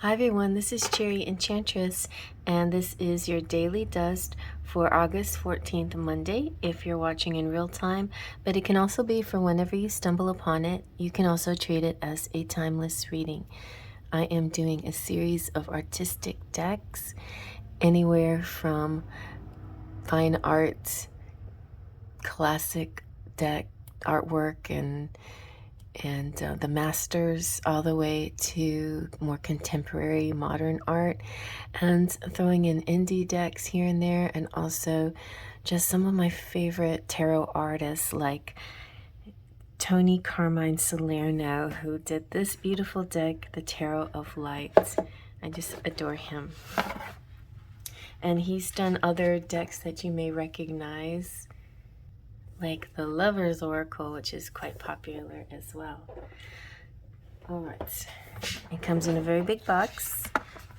Hi everyone, this is Cherry Enchantress, and this is your daily dust for August 14th, Monday, if you're watching in real time, but it can also be for whenever you stumble upon it. You can also treat it as a timeless reading. I am doing a series of artistic decks, anywhere from fine art, classic deck artwork, and the masters, all the way to more contemporary modern art, and throwing in indie decks here and there, and also just some of my favorite tarot artists like Tony Carmine Salerno, who did this beautiful deck, the Tarot of Light. I just adore him. And he's done other decks that you may recognize, like the Lover's Oracle, which is quite popular as well. Alright, it comes in a very big box,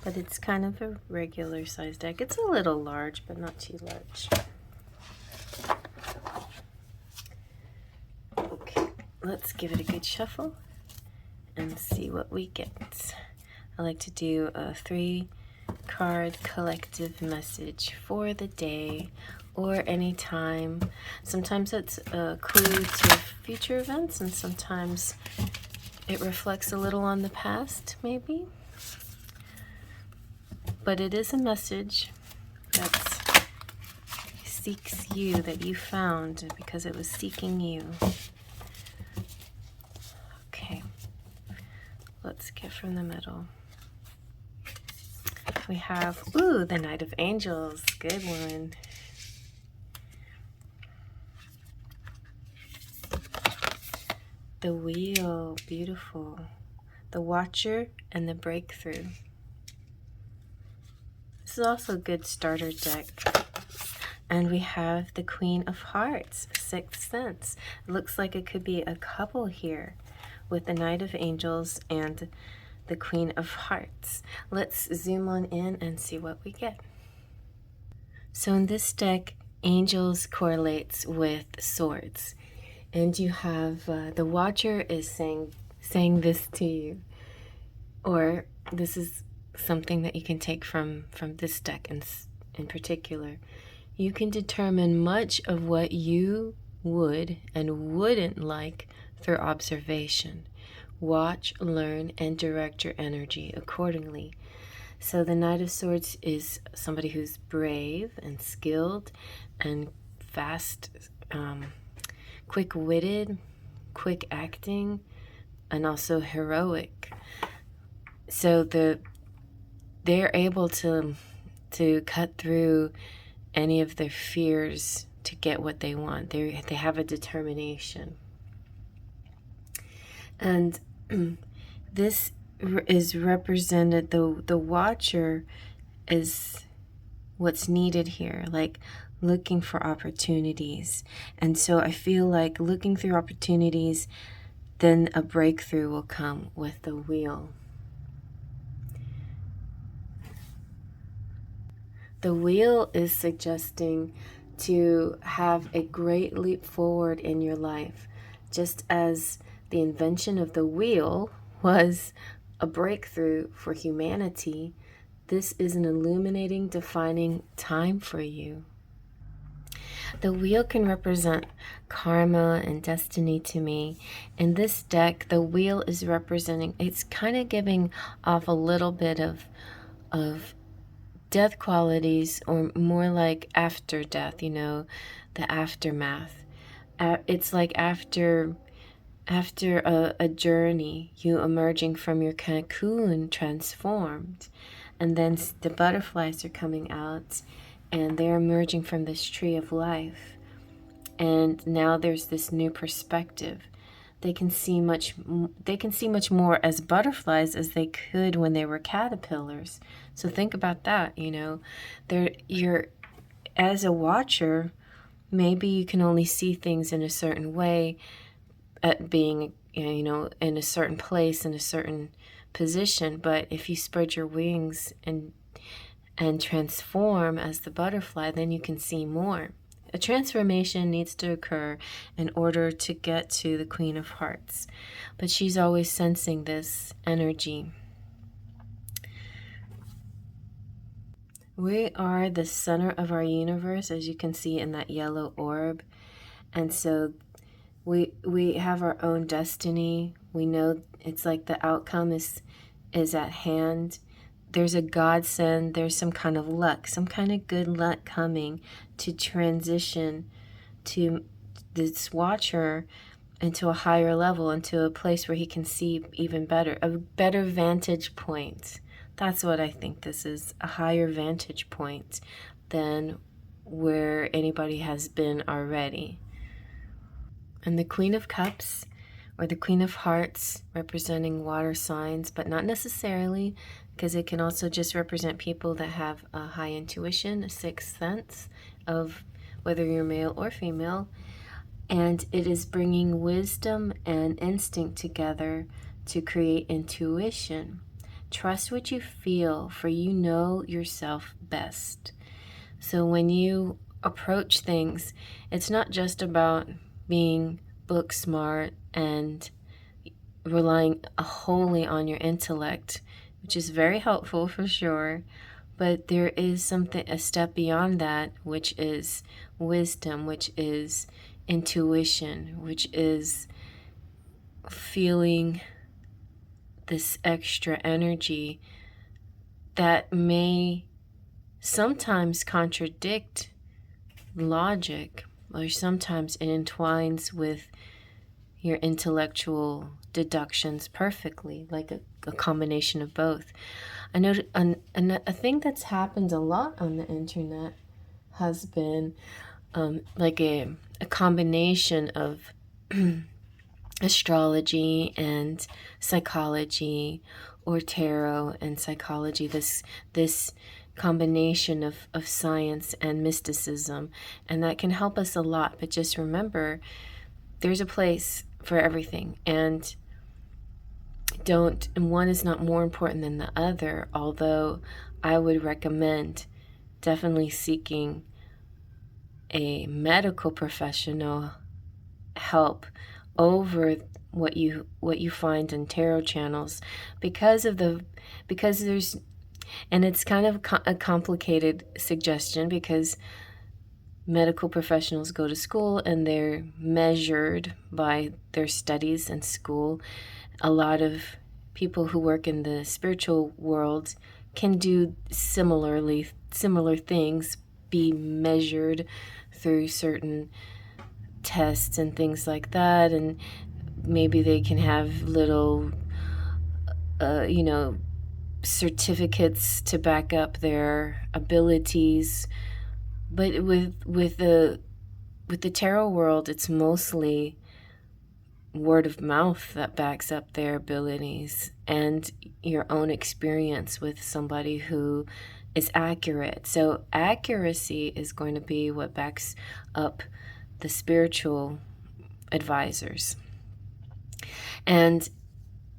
but it's kind of a regular size deck. It's a little large, but not too large. Okay, let's give it a good shuffle and see what we get. I like to do a 3-card collective message for the day or any time. Sometimes it's a clue to future events, and sometimes it reflects a little on the past, maybe. But it is a message that seeks you, that you found because it was seeking you. Okay, let's get from the middle. We have, ooh, the Knight of Angels. Good one. The Wheel, beautiful. The Watcher and the Breakthrough. This is also a good starter deck. And we have the Queen of Hearts, Sixth Sense. It looks like it could be a couple here with the Knight of Angels and the Queen of Hearts. Let's zoom on in and see what we get. So in this deck, Angels correlates with Swords. And you have the Watcher is saying this to you, or this is something that you can take from this deck in particular. You can determine much of what you would and wouldn't like through observation. Watch, learn, and direct your energy accordingly. So the Knight of Swords is somebody who's brave and skilled and fast, quick-witted, quick acting, and also heroic. So they're able to cut through any of their fears to get what they want. They have a determination. And this is represented, the Watcher is what's needed here, like looking for opportunities. And so I feel like looking through opportunities, then a breakthrough will come with the Wheel. The Wheel is suggesting to have a great leap forward in your life, just as the invention of the wheel was a breakthrough for humanity. This is an illuminating, defining time for you. The wheel can represent karma and destiny to me. In this deck, the wheel is representing, it's kind of giving off a little bit of death qualities, or more like after death, you know, the aftermath. It's like after a journey, you emerging from your cocoon transformed, and then the butterflies are coming out and they're emerging from this tree of life, and now there's this new perspective. They can see much more as butterflies as they could when they were caterpillars. So think about that, you know. You're, as a watcher, maybe you can only see things in a certain way, at being, you know, in a certain place, in a certain position. But if you spread your wings and transform as the butterfly, then you can see more. A transformation needs to occur in order to get to the Queen of Hearts, but she's always sensing this energy. We are the center of our universe, as you can see in that yellow orb. And so we have our own destiny. We know it's like the outcome is at hand. There's a godsend, there's some kind of luck, some kind of good luck coming to transition to this watcher into a higher level, into a place where he can see even better, a better vantage point. That's what I think this is, a higher vantage point than where anybody has been already. And the Queen of Cups, or the Queen of Hearts, representing water signs, but not necessarily, because it can also just represent people that have a high intuition, a sixth sense of whether you're male or female. And it is bringing wisdom and instinct together to create intuition. Trust what you feel, for you know yourself best. So when you approach things, it's not just about being book smart and relying wholly on your intellect, which is very helpful for sure. But there is something, a step beyond that, which is wisdom, which is intuition, which is feeling this extra energy that may sometimes contradict logic, or sometimes it entwines with your intellectual deductions perfectly, like a combination of both. I know a thing that's happened a lot on the internet has been like a combination of astrology and psychology, or tarot and psychology, this combination of science and mysticism, and that can help us a lot. But just remember, there's a place for everything, and one is not more important than the other, although I would recommend definitely seeking a medical professional help over what you find in tarot channels, because there's, and it's kind of a complicated suggestion, because medical professionals go to school and they're measured by their studies in school. A lot of people who work in the spiritual world can do similar things, be measured through certain tests and things like that, and maybe they can have little certificates to back up their abilities. But with the tarot world, it's mostly word of mouth that backs up their abilities, and your own experience with somebody who is accurate. So accuracy is going to be what backs up the spiritual advisors. And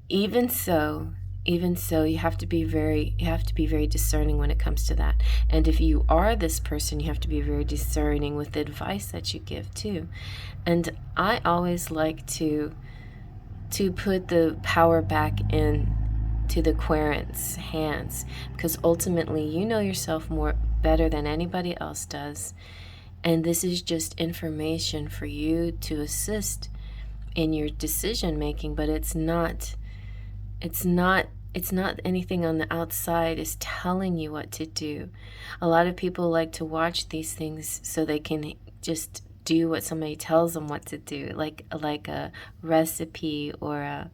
even so, you have to be very discerning when it comes to that. And if you are this person, you have to be very discerning with the advice that you give too. And I always like to put the power back in to the querent's hands, because ultimately you know yourself better than anybody else does. And this is just information for you to assist in your decision making, but it's not anything on the outside is telling you what to do. A lot of people like to watch these things so they can just do what somebody tells them what to do, like a recipe or a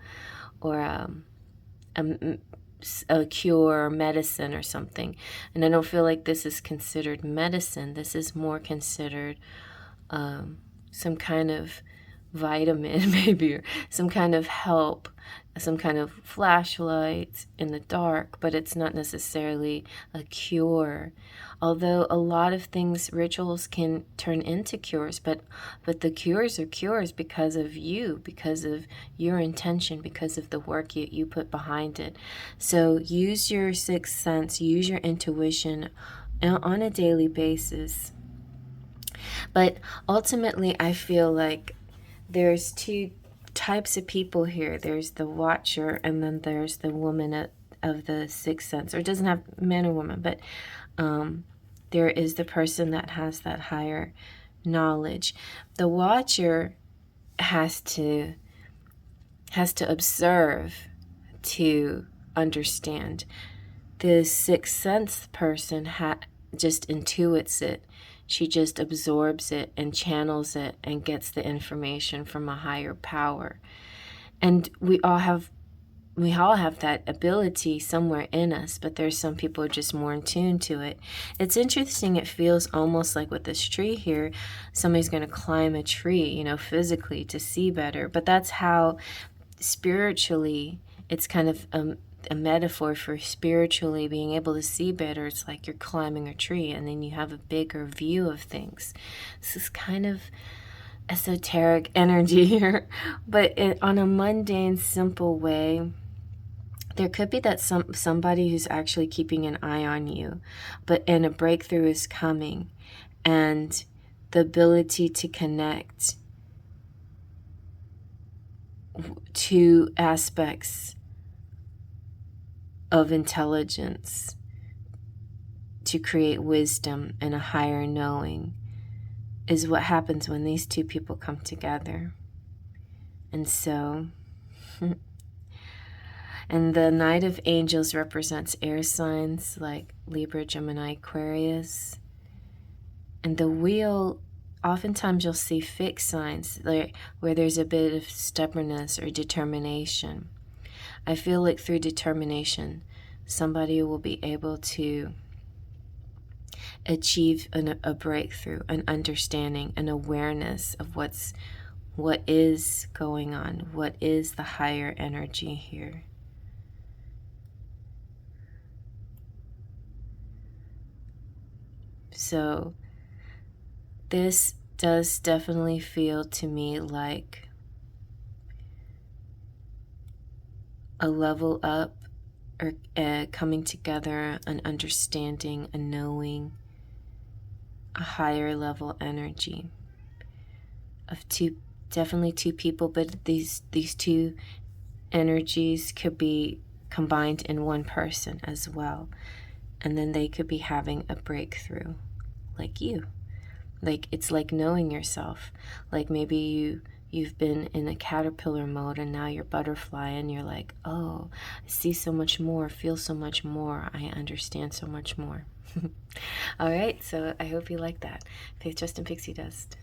cure or medicine or something. And I don't feel like this is considered medicine. This is more considered some kind of vitamin, maybe, or some kind of help, some kind of flashlight in the dark, but it's not necessarily a cure. Although a lot of things, rituals can turn into cures, but the cures are cures because of you, because of your intention, because of the work you put behind it. So use your sixth sense, use your intuition on a daily basis. But ultimately, I feel like there's two types of people here. There's the watcher, and then there's the woman of the sixth sense, or it doesn't have man or woman, but there is the person that has that higher knowledge. The watcher has to observe to understand. The sixth sense person just intuits it. She just absorbs it and channels it and gets the information from a higher power. And we all have that ability somewhere in us, but there's some people who are just more in tune to it. It's interesting. It feels almost like with this tree here, somebody's going to climb a tree, you know, physically to see better. But that's how spiritually, it's kind of a metaphor for spiritually being able to see better. It's like you're climbing a tree and then you have a bigger view of things. This is kind of esoteric energy here, but on a mundane, simple way. There could be that somebody who's actually keeping an eye on you, and a breakthrough is coming, and the ability to connect to aspects of intelligence to create wisdom and a higher knowing is what happens when these two people come together. And so, and the Knight of Angels represents air signs like Libra, Gemini, Aquarius. And the wheel, oftentimes you'll see fixed signs where there's a bit of stubbornness or determination. I feel like through determination, somebody will be able to achieve a breakthrough, an understanding, an awareness of what is going on, what is the higher energy here. So this does definitely feel to me like a level up, or coming together, an understanding, a knowing, a higher level energy of definitely two people, but these two energies could be combined in one person as well. And then they could be having a breakthrough like you. Like, it's like knowing yourself. Like maybe you've been in a caterpillar mode and now you're butterfly and you're like, oh, I see so much more, feel so much more, I understand so much more. All right, so I hope you like that. Faith, Trust, and Pixie Dust.